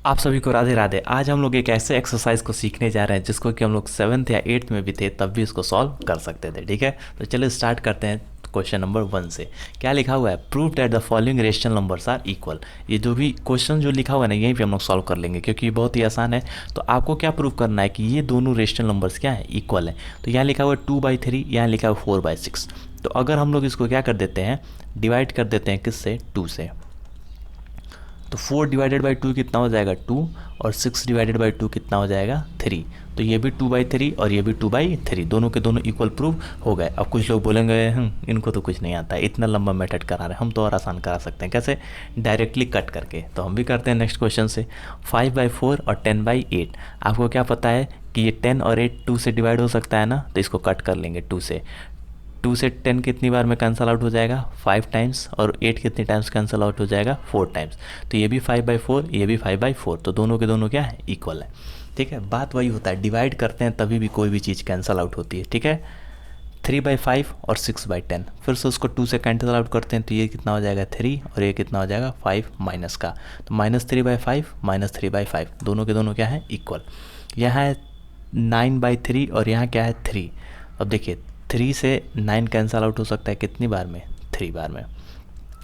आप सभी को राधे राधे। आज हम लोग एक ऐसे एक्सरसाइज को सीखने जा रहे हैं जिसको कि हम लोग 7th या 8th में भी थे तब भी इसको सॉल्व कर सकते थे। ठीक है, तो चलिए स्टार्ट करते हैं क्वेश्चन नंबर 1 से। क्या लिखा हुआ है? Prove that the following rational numbers are equal. ये जो भी क्वेश्चन जो लिखा हुआ है ना, यहीं पे हम लोग सॉल्व कर लेंगे क्योंकि ये बहुत ही आसान है। तो आपको क्या प्रूव करना है कि ये दोनों रेशनल नंबर्स क्या है, इक्वल है। तो यहाँ लिखा हुआ है 2/3, यहाँ लिखा हुआ है 4/6। तो अगर हम लोग इसको क्या कर देते हैं, डिवाइड कर देते हैं किससे, 2 से, तो 4 डिवाइडेड बाई 2 कितना हो जाएगा 2, और 6 डिवाइडेड बाई 2 कितना हो जाएगा 3। तो ये भी 2/3 और ये भी 2/3, दोनों के दोनों इक्वल प्रूव हो गए। अब कुछ लोग बोलेंगे इनको तो कुछ नहीं आता है, इतना लंबा मेथड करा रहे हैं, हम तो और आसान करा सकते हैं। कैसे? डायरेक्टली कट करके। तो हम भी करते हैं नेक्स्ट क्वेश्चन से। 5/4 और 10/8। आपको क्या पता है कि ये 10 और 8 2 से डिवाइड हो सकता है ना, तो इसको कट कर लेंगे 2 से। 2 से 10 कितनी बार में कैंसिल आउट हो जाएगा, 5 टाइम्स, और 8 कितने टाइम्स कैंसिल आउट हो जाएगा, 4 टाइम्स। तो ये भी 5/4, ये भी 5/4, तो दोनों के दोनों क्या है, इक्वल है। ठीक है, बात वही होता है, डिवाइड करते हैं तभी भी कोई भी चीज़ कैंसिल आउट होती है। ठीक है, 3/5 और 6/10, फिर से उसको 2 से कैंसिल आउट करते हैं तो ये कितना हो जाएगा 3, और ये कितना हो जाएगा 5 माइनस का, तो -3/5 -3/5, दोनों के दोनों क्या है, इक्वल। यहाँ है 9/3 और यहाँ क्या है 3। अब देखिए 3 से 9 कैंसिल आउट हो सकता है कितनी बार में, 3 बार में।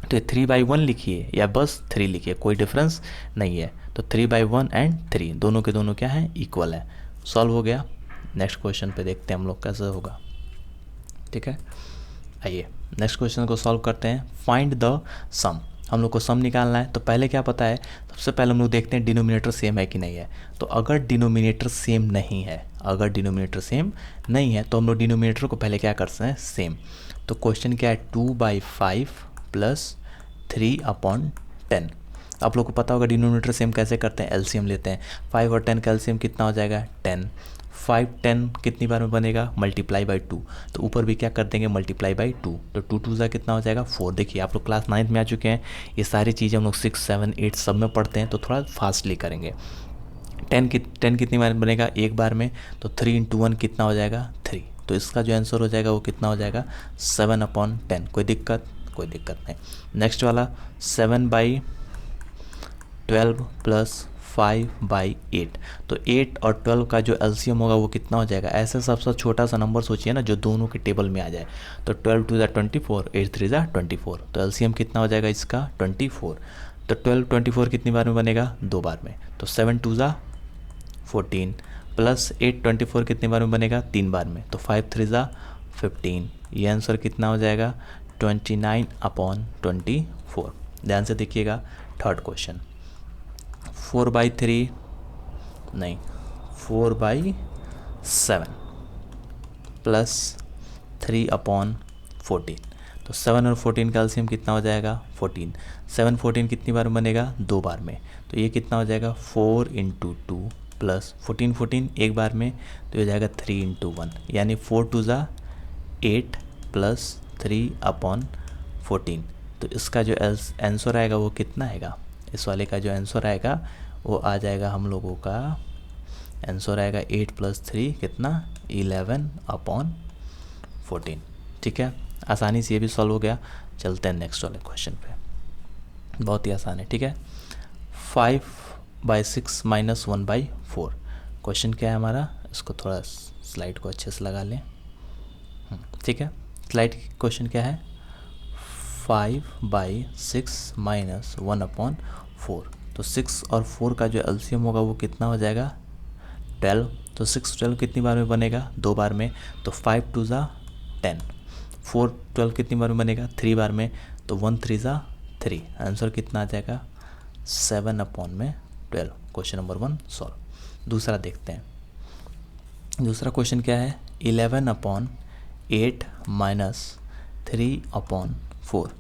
तो ये 3/1 लिखिए या बस 3 लिखिए, कोई डिफरेंस नहीं है। तो 3/1 एंड 3 दोनों के दोनों क्या है, इक्वल है। सॉल्व हो गया। नेक्स्ट क्वेश्चन पे देखते हैं हम लोग कैसे होगा। ठीक है, आइए नेक्स्ट क्वेश्चन को सॉल्व करते हैं। फाइंड द सम। हम लोग को सम निकालना है, तो पहले क्या पता है, सबसे पहले हम लोग देखते हैं डिनोमिनेटर सेम है कि नहीं है। तो अगर डिनोमिनेटर सेम नहीं है, अगर डिनोमिनेटर सेम नहीं है तो हम लोग डिनोमिनेटर को पहले क्या करते हैं, सेम। तो क्वेश्चन क्या है, 2/5 प्लस 3/10। आप लोग को पता होगा डिनोमिनेटर सेम कैसे करते हैं, एलसीएम लेते हैं। 5 और 10 का एलसीएम कितना हो जाएगा, 10। 5 10 कितनी बार में बनेगा, मल्टीप्लाई बाई 2। तो ऊपर भी क्या कर देंगे, मल्टीप्लाई बाई 2। तो 2 2 कितना हो जाएगा 4। देखिए आप लोग क्लास 9th में आ चुके हैं, ये सारी चीज़ें हम लोग 6 7 8 सब में पढ़ते हैं, तो थोड़ा फास्टली करेंगे। 10 कितनी बार में बनेगा, एक बार में। तो 3 × 1 कितना हो जाएगा 3। तो इसका जो आंसर हो जाएगा वो कितना हो जाएगा 7/10। कोई दिक्कत, कोई दिक्कत नहीं। नेक्स्ट वाला 7/12 प्लस 5/8। तो 8 और 12 का जो एलसीएम होगा वो कितना हो जाएगा, ऐसे सबसे छोटा सा नंबर सोचिए ना जो दोनों के टेबल में आ जाए। तो 12 2 24, 8 3 24। तो एलसीएम कितना हो जाएगा इसका 24। तो 12 24 कितनी बार में बनेगा, 2 बार में। तो 7 2 14 प्लस 8 24 कितनी बार में बनेगा, 3 बार में। तो 5 3 15। ये आंसर कितना हो जाएगा 29/24। ध्यान से देखिएगा। थर्ड क्वेश्चन 4/3 नहीं, 4/7 प्लस 3/14। तो 7 और 14 का एलसीएम कितना हो जाएगा 14। 7 14 कितनी बार में बनेगा, 2 बार में। तो ये कितना हो जाएगा 4 × 2 प्लस 14 14 एक बार में, तो ये हो जाएगा 3 × 1, यानी 4 2 8 प्लस 3/14। तो इसका जो आंसर आएगा वो कितना आएगा, इस वाले का जो आंसर आएगा वो आ जाएगा, हम लोगों का आंसर आएगा 8 + 3 कितना, 11/14। ठीक है, आसानी से ये भी सॉल्व हो गया। चलते हैं नेक्स्ट वाले क्वेश्चन पे, बहुत ही आसान है। ठीक है, 5/6 - 1/4। क्वेश्चन क्या है हमारा, इसको थोड़ा स्लाइड को अच्छे से लगा लें। ठीक है, स्लाइड क्वेश्चन क्या है, 5/6 - 1/4। तो 6 और 4 का जो एलसीएम होगा वो कितना हो जाएगा 12। तो 6 12 कितनी बार में बनेगा, 2 बार में। तो 5 2 10। 4 12 कितनी बार में बनेगा, 3 बार में। तो 1 3 3। आंसर कितना आ जाएगा 7/12। Question number 1 solve. दूसरा देखते हैं। दूसरा क्वेश्चन क्या है, 11/8 - 3/4।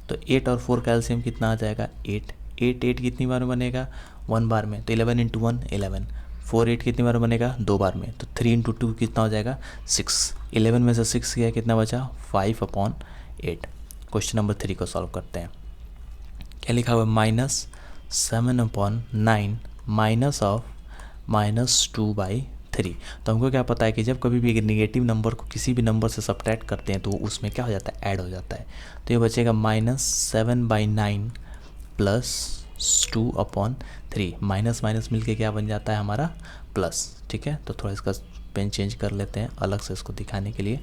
तो 8 और 4 का एलसीएम कितना आ जाएगा 8। 8 8 कितनी बार में बनेगा, 1 बार में। तो 11 × 1 11। 4 8 कितनी बार बनेगा, 2 बार में। तो 3 × 2 कितना हो जाएगा 6। 11 में से 6 गया, कितना बचा 5/8। क्वेश्चन नंबर 3 को सॉल्व करते हैं। क्या लिखा हुआ है, -7/9 -2/3। तो हमको क्या पता है कि जब कभी भी एक निगेटिव नंबर को किसी भी नंबर से सब्ट्रैक्ट करते हैं तो उसमें क्या हो जाता है, ऐड हो जाता है। तो ये बचेगा -7/9 प्लस 2/3, माइनस माइनस मिलके क्या बन जाता है हमारा प्लस। ठीक है, तो थोड़ा इसका पेन चेंज कर लेते हैं अलग से इसको दिखाने के लिए।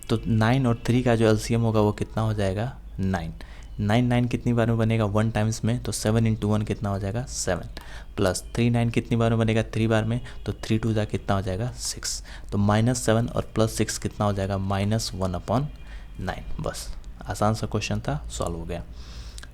तो 9 और 3 का जो एलसीएम होगा वो कितना हो जाएगा 9। 9 कितनी बार में बनेगा 1 टाइम्स में, तो 7 × 1 कितना हो जाएगा 7, प्लस 3 9 कितनी बार में बनेगा 3 बार में, तो 3 2 जा कितना हो जाएगा 6। तो -7 और +6 कितना हो जाएगा -1/9। बस आसान सा क्वेश्चन था, सॉल्व हो गया।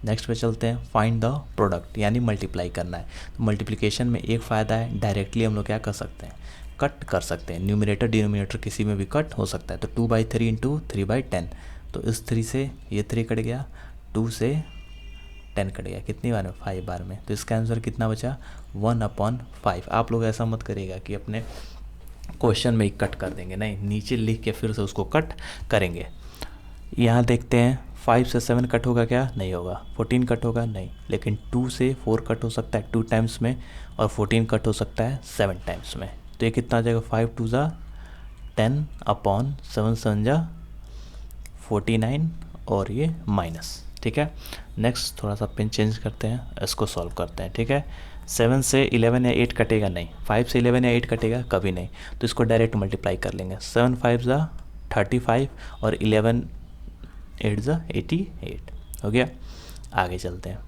नेक्स्ट पे चलते हैं, फाइंड द प्रोडक्ट, यानी मल्टीप्लाई करना है। तो मल्टीप्लिकेशन में एक फ़ायदा है, डायरेक्टली हम लोग क्या कर सकते हैं, कट कर सकते हैं। न्यूमरेटर डिनोमिनेटर किसी में भी कट हो सकता है। तो 2/3 × 3/10, तो इस 3 से ये 3 कट गया, 2 से 10 कट गया, कितनी बार में 5 बार में। तो इसका आंसर कितना बचा 1/5। आप लोग ऐसा मत करिएगा कि अपने क्वेश्चन में ही कट कर देंगे, नहीं, नीचे लिख के फिर से उसको कट करेंगे। यहाँ देखते हैं 5 से 7 कट होगा क्या, नहीं होगा। 14 कट होगा, नहीं, लेकिन 2 से 4 कट हो सकता है 2 टाइम्स में, और 14 कट हो सकता है 7 टाइम्स में। तो ये कितना आ जाएगा 5 2 ज़ा 10/7 7 ज़ा 49, और ये माइनस। ठीक है, नेक्स्ट थोड़ा सा पेन चेंज करते हैं, इसको सॉल्व करते हैं। ठीक है, 7 से 11 या 8 कटेगा नहीं, 5 से 11 या 8 कटेगा कभी नहीं, तो इसको डायरेक्ट मल्टीप्लाई कर लेंगे। 7 5 ज़ा 35 और 11 8 ज़ा 88 हो गया। आगे चलते हैं,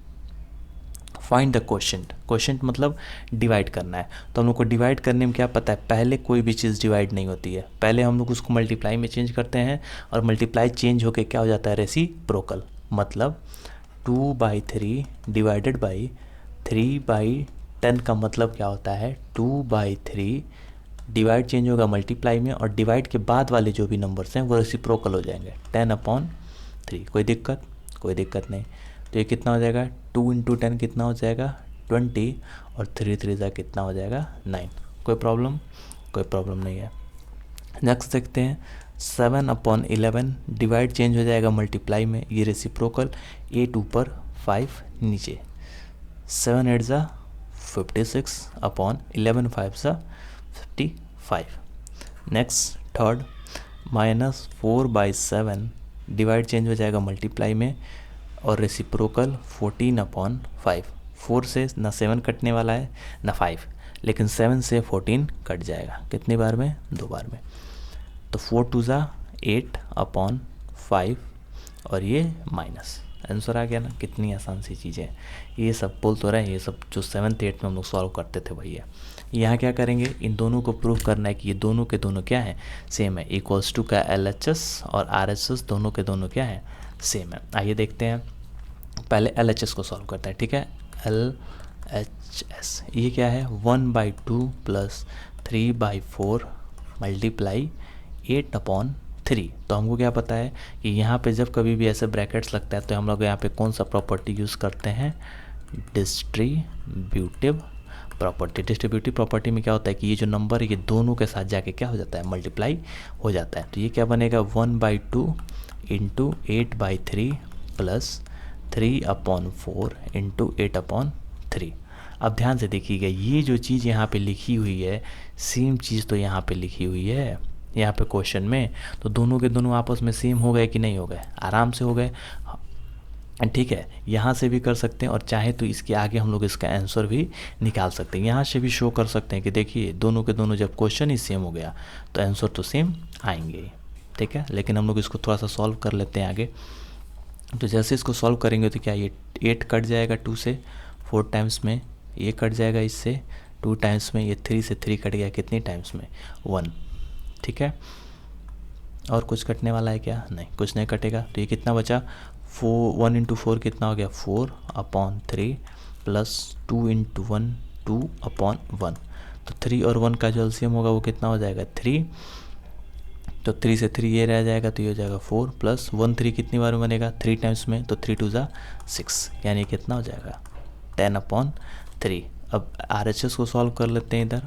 फाइंड द क्वोशेंट। क्वोशेंट मतलब डिवाइड करना है। तो हम लोग को डिवाइड करने में क्या पता है, पहले कोई भी चीज़ डिवाइड नहीं होती है, पहले हम लोग उसको मल्टीप्लाई में चेंज करते हैं, और मल्टीप्लाई चेंज होके क्या हो जाता है रेसिप्रोकल। मतलब 2/3 डिवाइडेड बाई 3/10 का मतलब क्या होता है 2/3, डिवाइड चेंज होगा मल्टीप्लाई में, और डिवाइड के बाद वाले जो भी नंबर्स हैं वो रेसिप्रोकल हो जाएंगे 10/3। कोई दिक्कत, कोई दिक्कत नहीं। तो ये कितना हो जाएगा 2 × 10 कितना हो जाएगा 20, और 3 3 ज़ा कितना हो जाएगा 9। कोई प्रॉब्लम, कोई प्रॉब्लम नहीं है। नेक्स्ट देखते हैं 7/11 डिवाइड चेंज हो जाएगा मल्टीप्लाई में, ये रेसिप्रोकल, 8 ऊपर 5 नीचे, 7 8 ज़ा 56/11 5 ज़ा 55। नेक्स्ट थर्ड, -4/7 डिवाइड चेंज हो जाएगा मल्टीप्लाई में, और रेसिप्रोकल 14/5। 4 से ना 7 कटने वाला है ना 5, लेकिन 7 से 14 कट जाएगा, कितनी बार में 2 बार में। तो 4 2 ज़ा 8/5, और ये माइनस, आंसर आ गया ना। कितनी आसान सी चीज़ें, ये सब बोल तो रहे हैं, ये सब जो 7th 8th में हम लोग सॉल्व करते थे भैया। यहाँ क्या करेंगे, इन दोनों को प्रूव करना है कि ये दोनों के दोनों क्या है, सेम है। इक्वल्स टू का LHS और RHS दोनों के दोनों क्या है, सेम है। आइए देखते हैं, पहले LHS को सॉल्व करते हैं। ठीक है, LHS ये क्या है 1/2 + 3/4 मल्टीप्लाई 8/3। तो हमको क्या पता है कि यहाँ पे जब कभी भी ऐसे ब्रैकेट्स लगता है तो हम लोग यहाँ पे कौन सा प्रॉपर्टी यूज़ करते हैं, डिस्ट्रीब्यूटिव प्रॉपर्टी। डिस्ट्रीब्यूटिव प्रॉपर्टी में क्या होता है कि ये जो नंबर है ये दोनों के साथ जाके क्या हो जाता है, मल्टीप्लाई हो जाता है। तो ये क्या बनेगा 1/2 × 8/3 + 3/4 × 8/3। अब ध्यान से देखिएगा, ये जो चीज़ यहाँ पे लिखी हुई है सेम चीज़ तो यहाँ पे लिखी हुई है यहाँ पे क्वेश्चन में। तो दोनों के दोनों आपस में सेम हो गए कि नहीं हो गए, आराम से हो गए। ठीक है, यहाँ से भी कर सकते हैं, और चाहे तो इसके आगे हम लोग इसका आंसर भी निकाल सकते हैं। यहाँ से भी शो कर सकते हैं कि देखिए दोनों के दोनों जब क्वेश्चन ही सेम हो गया तो आंसर तो सेम आएंगे। ठीक है, लेकिन हम लोग इसको थोड़ा सा सॉल्व कर लेते हैं आगे। तो जैसे इसको सॉल्व करेंगे तो क्या ये 8 कट जाएगा 2 से 4 टाइम्स में, ये कट जाएगा इससे 2 टाइम्स में, ये 3 से 3 कट गया कितनी टाइम्स में 1। ठीक है, और कुछ कटने वाला है क्या, नहीं, कुछ नहीं कटेगा। तो ये कितना बचा 1 × 4 कितना हो गया 4/3 + 2 × 1 2/1। तो 3 और 1 का जो एलसीएम होगा वो कितना हो जाएगा 3। तो 3 से 3 ये रह जाएगा, तो ये हो जाएगा 4 + 1 3 कितनी बार में बनेगा 3 टाइम्स में, तो 3 2 ज़ा 6, यानी कितना हो जाएगा 10/3। अब RHS को सॉल्व कर लेते हैं इधर।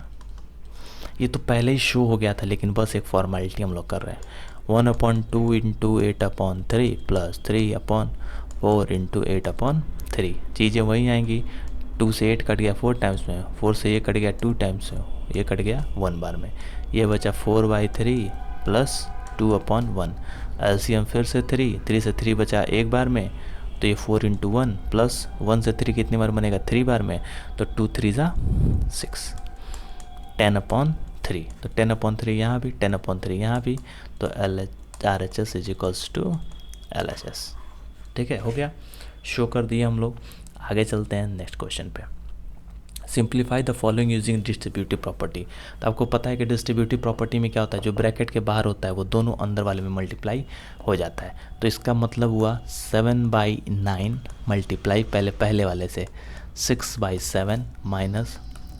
ये तो पहले ही शो हो गया था, लेकिन बस एक फॉर्मेलिटी हम लोग कर रहे हैं। 1/2 × 8/3 + 3/4 × 8/3, चीज़ें वही आएंगी। 2 से 8 कट गया 4 टाइम्स में, 4 से ये कट गया 2 टाइम्स में, ये कट गया 1 बार में, ये बचा 4/3 + 2/1। एलसीएम फिर से 3 से 3 बचा एक बार में, तो ये 4 इंटू 1 प्लस 1 से 3 कितनी बार बनेगा, 3 बार में, तो 2 3 ज़ा 6, 10/3, तो 10/3 यहाँ भी, 10/3 यहाँ भी, तो RHS is equals to LHS। ठीक है, हो गया, शो कर दिया हम लोग। आगे चलते हैं नेक्स्ट क्वेश्चन पे। Simplify the following using distributive property. तो आपको पता है कि डिस्ट्रीब्यूटिव प्रॉपर्टी में क्या होता है, जो ब्रैकेट के बाहर होता है वो दोनों अंदर वाले में मल्टीप्लाई हो जाता है। तो इसका मतलब हुआ 7/9 मल्टीप्लाई पहले वाले से 6/7 माइनस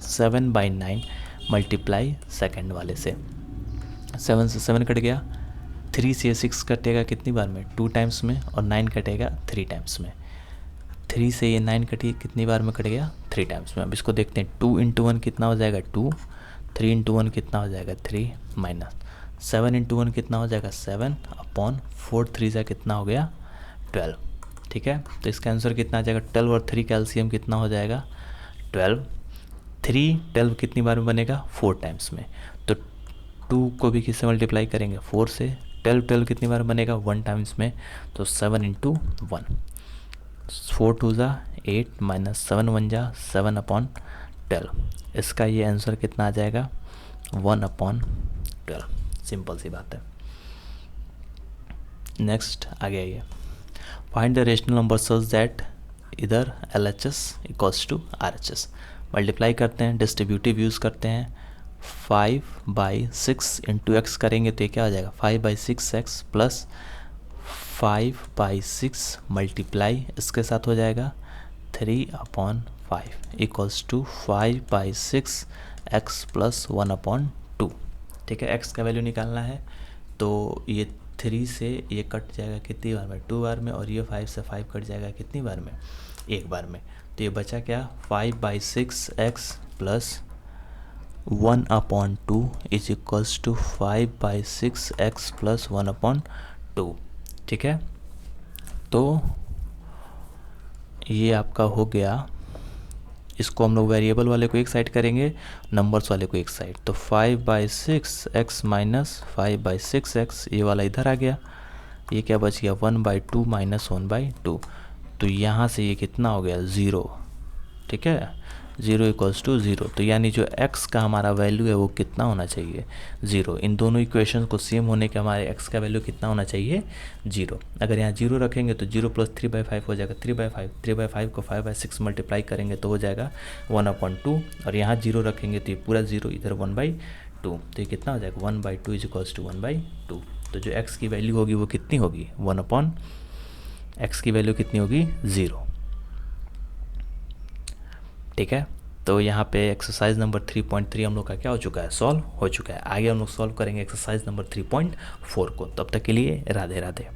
7/9 मल्टीप्लाई सेकेंड वाले से। 7 से 7 कट गया, 3 से 6 कटेगा कितनी बार में, 2 टाइम्स में, और 9 कटेगा 3 टाइम्स में। 3 से ये 9 कटी कितनी बार में कट गया, 3 टाइम्स में। अब इसको देखते हैं, 2 इंटू 1 कितना हो जाएगा 2, 3 इंटू 1 कितना हो जाएगा 3, माइनस 7 इंटू 1 कितना हो जाएगा 7/4, 3 से कितना हो गया 12। ठीक है, तो इसका आंसर कितना आ जाएगा 12 और 3 का एलसीएम कितना हो जाएगा 12। 12 कितनी बार में बनेगा 4 टाइम्स में, तो 2 को भी किससे मल्टीप्लाई करेंगे 4 से। 12 कितनी बार बनेगा 1 टाइम्स में, तो 7 इंटू 1, 4 2 ज़ा 8 माइनस 7 1 ज़ा 7/12। इसका ये आंसर कितना आ जाएगा 1/12। सिंपल सी बात है। नेक्स्ट आगे आइए, find the rational number such that इधर LHS इक्वल्स टू RHS। मल्टीप्लाई करते हैं, डिस्ट्रीब्यूटिव यूज़ करते हैं, 5/6 इंटू एक्स करेंगे तो ये क्या हो जाएगा 5/6x प्लस 5/6 मल्टीप्लाई इसके साथ हो जाएगा 3/5 इक्वल्स टू 5/6x प्लस 1/2। ठीक है, x का वैल्यू निकालना है, तो ये 3 से ये कट जाएगा कितनी बार में 2 बार में, और ये 5 से 5 कट जाएगा कितनी बार में 1 बार में। तो ये बचा क्या 5/6x plus 1/2 is equals to 5/6x plus 1/2। ठीक है, तो ये आपका हो गया। इसको हम लोग वेरिएबल वाले को एक साइड करेंगे, नंबर्स वाले को एक साइड, तो 5/6x माइनस 5/6x ये वाला इधर आ गया, ये क्या बच गया 1/2 माइनस 1/2। तो यहाँ से ये कितना हो गया 0। ठीक है, 0 इक्वल्स टू 0, तो यानी जो x का हमारा वैल्यू है वो कितना होना चाहिए 0। इन दोनों इक्वेशन को सेम होने के हमारे x का वैल्यू कितना होना चाहिए 0। अगर यहाँ 0 रखेंगे तो 0 प्लस 3/5 हो जाएगा 3/5, 3/5 को 5/6 मल्टीप्लाई करेंगे तो हो जाएगा 1/2, और यहाँ 0 रखेंगे तो ये पूरा 0 इधर 1/2, तो ये कितना हो जाएगा 1/2 इज इक्वल्स टू 1/2। तो जो x की वैल्यू होगी वो कितनी होगी 1/x की वैल्यू कितनी होगी 0। ठीक है, तो यहाँ पे एक्सरसाइज नंबर 3.3 हम लोग का क्या हो चुका है, सॉल्व हो चुका है। आगे हम लोग सॉल्व करेंगे एक्सरसाइज नंबर 3.4 को। तब तक के लिए राधे राधे।